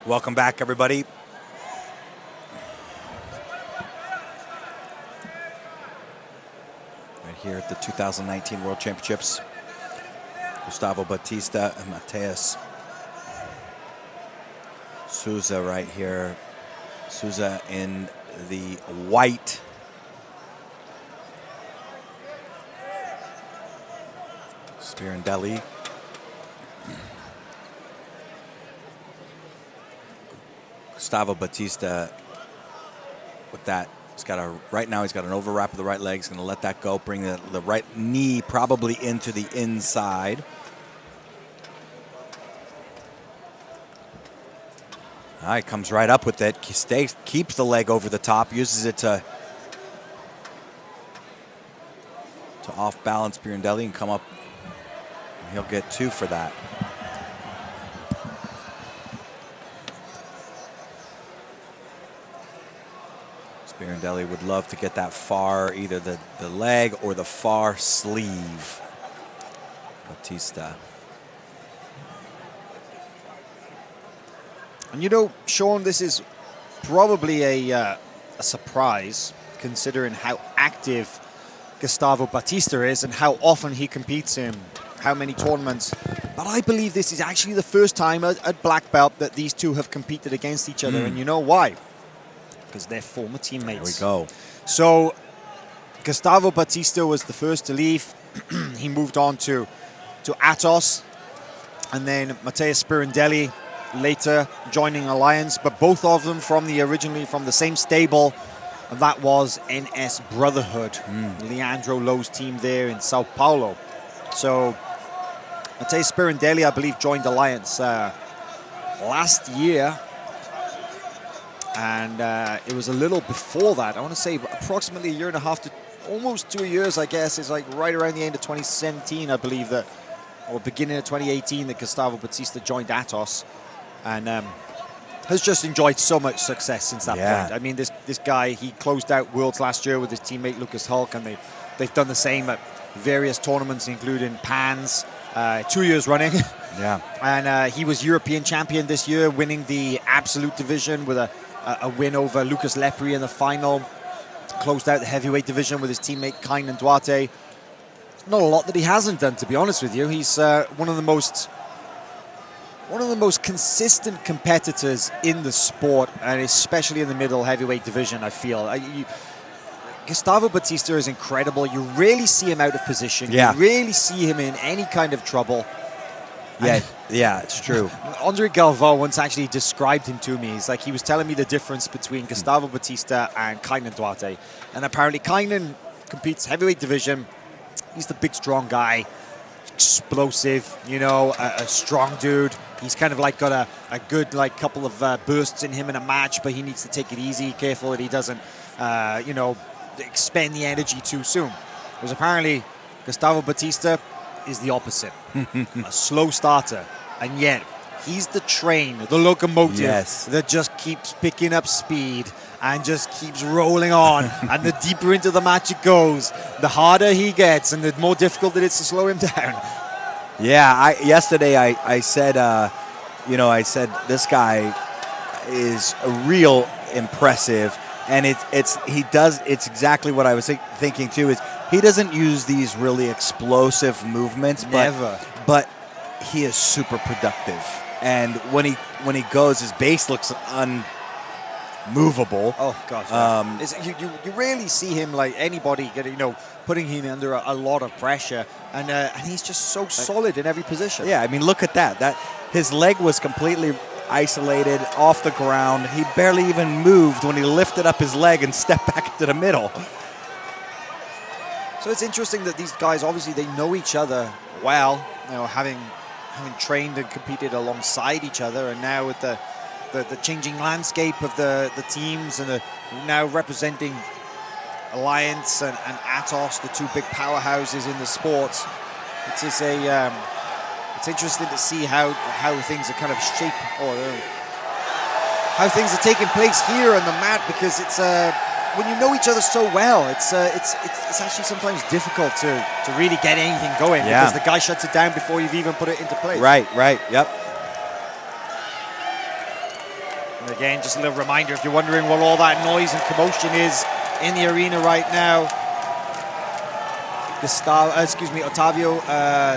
Welcome back, everybody. Right here at the 2019 World Championships, Gustavo Batista and Matheus Souza right here. Souza in the white. Spirandeli. Gustavo Batista with that. He's got a, right now he's got an overwrap of the right leg. He's going to let that go, bring the right knee probably into the inside. All right, comes right up with it. Keeps the leg over the top, uses it to off-balance Spirandeli and come up. He'll get 2 for that. Spirandeli would love to get that far, either the leg or the far sleeve. Batista. And you know, Sean, this is probably a surprise, considering how active Gustavo Batista is and how often he competes in how many tournaments. But I believe this is actually the first time at black belt that these two have competed against each other. And you know why? Because they're former teammates. There we go. So Gustavo Batista was the first to leave. He moved on to Atos, and then Matheus Spirandeli later joining Alliance, but both of them originally from the same stable, and that was NS Brotherhood, Leandro Lowe's team there in Sao Paulo. So Matheus Spirandeli, I believe, joined Alliance last year, and it was a little before that. I want to say approximately a year and a half to almost 2 years, I guess. It's like right around the end of 2017, I believe, that, or beginning of 2018, that Gustavo Batista joined Atos, and has just enjoyed so much success since that point. I mean, this guy, he closed out Worlds last year with his teammate Lucas Hulk, and they've done the same at various tournaments, including PANS, 2 years running. Yeah. And he was European champion this year, winning the Absolute division with a win over Lucas Lepri in the final. Closed out the heavyweight division with his teammate Kainan Duarte. Not a lot that he hasn't done, to be honest with you. He's one of the most consistent competitors in the sport, and especially in the middle heavyweight division, I feel. Gustavo Batista is incredible. You rarely see him out of position. Yeah. You rarely see him in any kind of trouble. Yeah, it's true. Andre Galvao once actually described him to me. He's like, he was telling me the difference between Gustavo Batista and Kainan Duarte. And apparently Kainan competes heavyweight division. He's the big, strong guy, explosive, you know, a strong dude. He's kind of like got a good like couple of bursts in him in a match, but he needs to take it easy, careful that he doesn't, you know, expend the energy too soon. Because apparently Gustavo Batista is the opposite. A slow starter, and yet he's the train, the locomotive that just keeps picking up speed and just keeps rolling on. And the deeper into the match it goes, the harder he gets and the more difficult it is to slow him down. Yeah, yesterday I said, you know, I said this guy is a real impressive, and it's exactly what I was thinking too. Is he doesn't use these really explosive movements, but he is super productive. And when he goes, his base looks unmovable. Oh gosh, you rarely see him like anybody getting, you know, putting him under a lot of pressure, and he's just so solid in every position. Yeah, I mean, look at that. That his leg was completely isolated off the ground. He barely even moved when he lifted up his leg and stepped back into the middle. So it's interesting that these guys, obviously, they know each other well, you know, having trained and competed alongside each other, and now with the changing landscape of the teams, and now representing Alliance and Atos, the two big powerhouses in the sports. It's interesting to see how things are kind of how things are taking place here on the mat, because it's when you know each other so well, it's actually sometimes difficult to really get anything going, because the guy shuts it down before you've even put it into place. Right, yep. And again, just a little reminder, if you're wondering what all that noise and commotion is in the arena right now, Otavio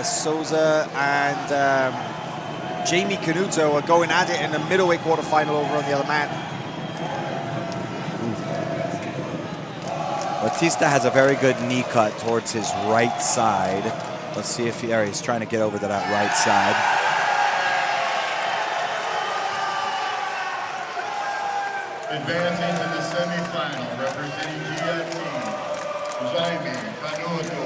Souza and Jamie Canuto are going at it in the middleweight quarterfinal over on the other mat. Batista has a very good knee cut towards his right side. Let's see if he's trying to get over to that right side. Advancing to the semifinal, representing GIT, Jaime Canuto.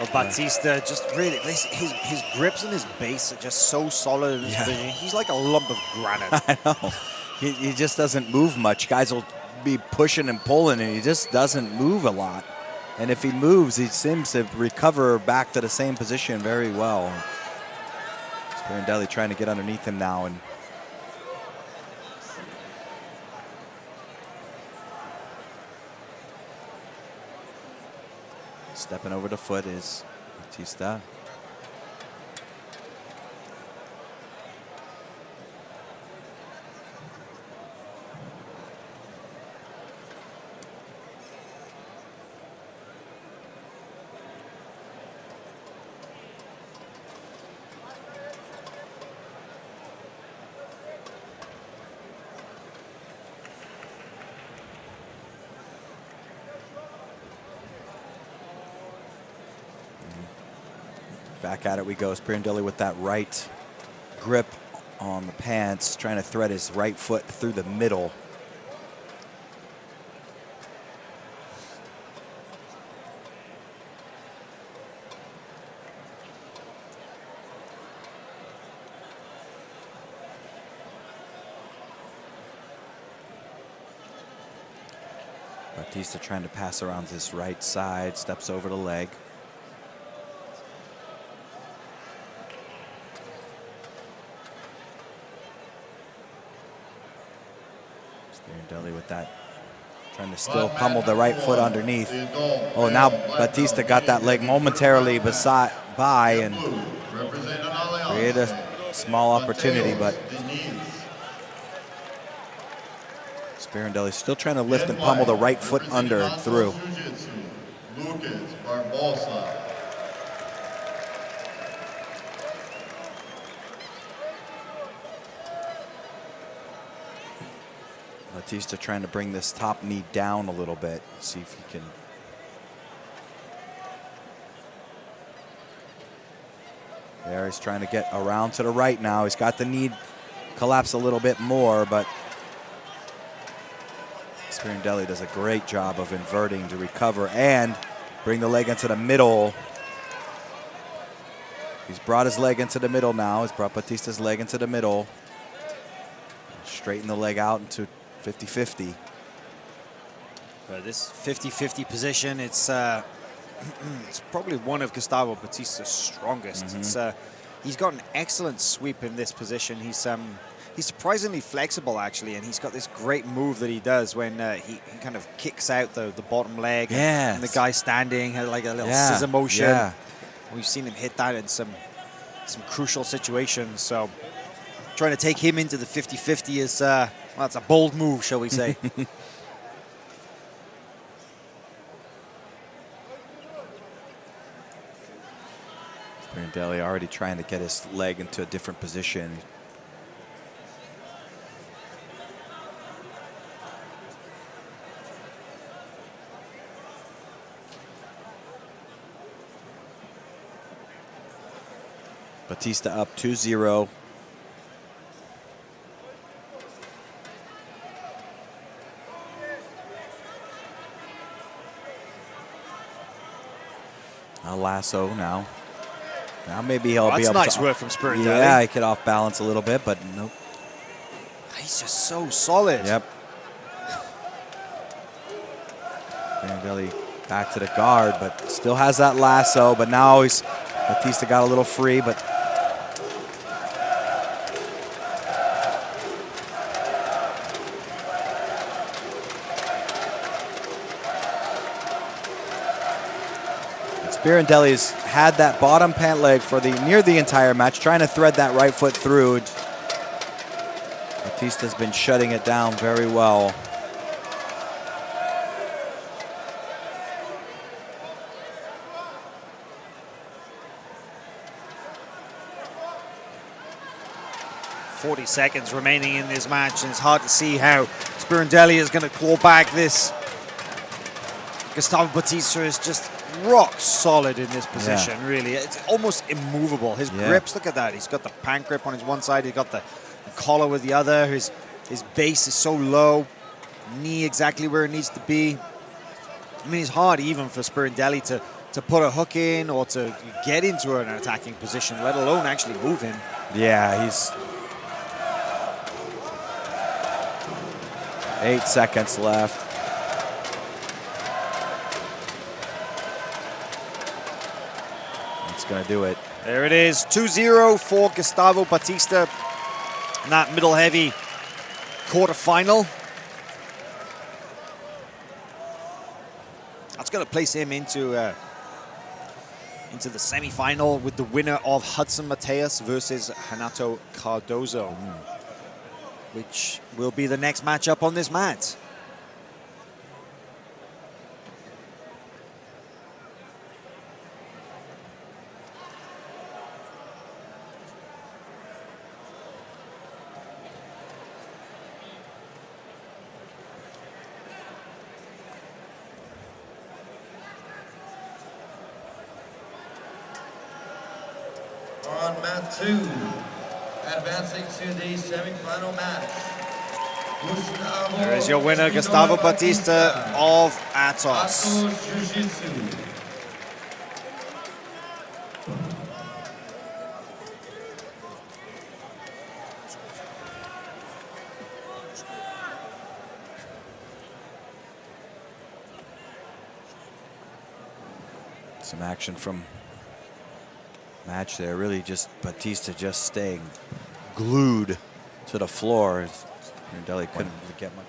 Well, Batista just really, his grips and his base are just so solid in this position. He's like a lump of granite. I know. He just doesn't move much. Guys will be pushing and pulling, and he just doesn't move a lot. And if he moves, he seems to recover back to the same position very well. Spirandeli trying to get underneath him now. And stepping over the foot is Batista. Back at it we go. Spirandeli with that right grip on the pants, trying to thread his right foot through the middle. Batista trying to pass around this right side, steps over the leg. Spirandeli with that, trying to still pummel the right foot underneath. Oh, now Batista got that leg momentarily by and created a small opportunity, but Spirandeli still trying to lift and pummel the right foot under and through. Batista trying to bring this top knee down a little bit, see if he can. There, he's trying to get around to the right now. He's got the knee collapse a little bit more, but Spirandeli does a great job of inverting to recover and bring the leg into the middle. He's brought his leg into the middle now. He's brought Batista's leg into the middle. Straighten the leg out into 50-50. This 50-50 position, it's probably one of Gustavo Batista's strongest. He's got an excellent sweep in this position. He's surprisingly flexible, actually, and he's got this great move that he does when he kind of kicks out the bottom leg. And the guy standing, like a little scissor motion. We've seen him hit that in some crucial situations. So trying to take him into the 50-50 is, well, it's a bold move, shall we say. Spirandeli already trying to get his leg into a different position. Batista up 2-0. A lasso now. Now maybe he'll be able to. That's nice work from Spirandeli. Yeah, he could off balance a little bit, but nope. He's just so solid. Yep. Spirandeli back to the guard, but still has that lasso. But now Batista got a little free, but Spirandeli's had that bottom pant leg for near the entire match, trying to thread that right foot through. Batista's been shutting it down very well. .40 seconds remaining in this match, and it's hard to see how Spirandeli is going to claw back this. Gustavo Batista is just rock solid in this position, really. It's almost immovable. His grips, look at that. He's got the pant grip on his one side, he's got the collar with the other. His base is so low, knee exactly where it needs to be. I mean, it's hard even for Spirandeli to put a hook in or to get into an attacking position, let alone actually move him. Yeah, he's 8 seconds left. That's gonna do it. There it is, 2-0 for Gustavo Batista in that middle heavy quarterfinal. That's going to place him into the semi-final with the winner of Hudson Matheus versus Renato Cardozo, which will be the next matchup on this mat. On mat 2, advancing to the semi-final match, There is your winner, Gustavo Batista of Atos. Jiu-Jitsu. Some action from match there. Really just Batista just staying glued to the floor. Spirandeli couldn't really get much.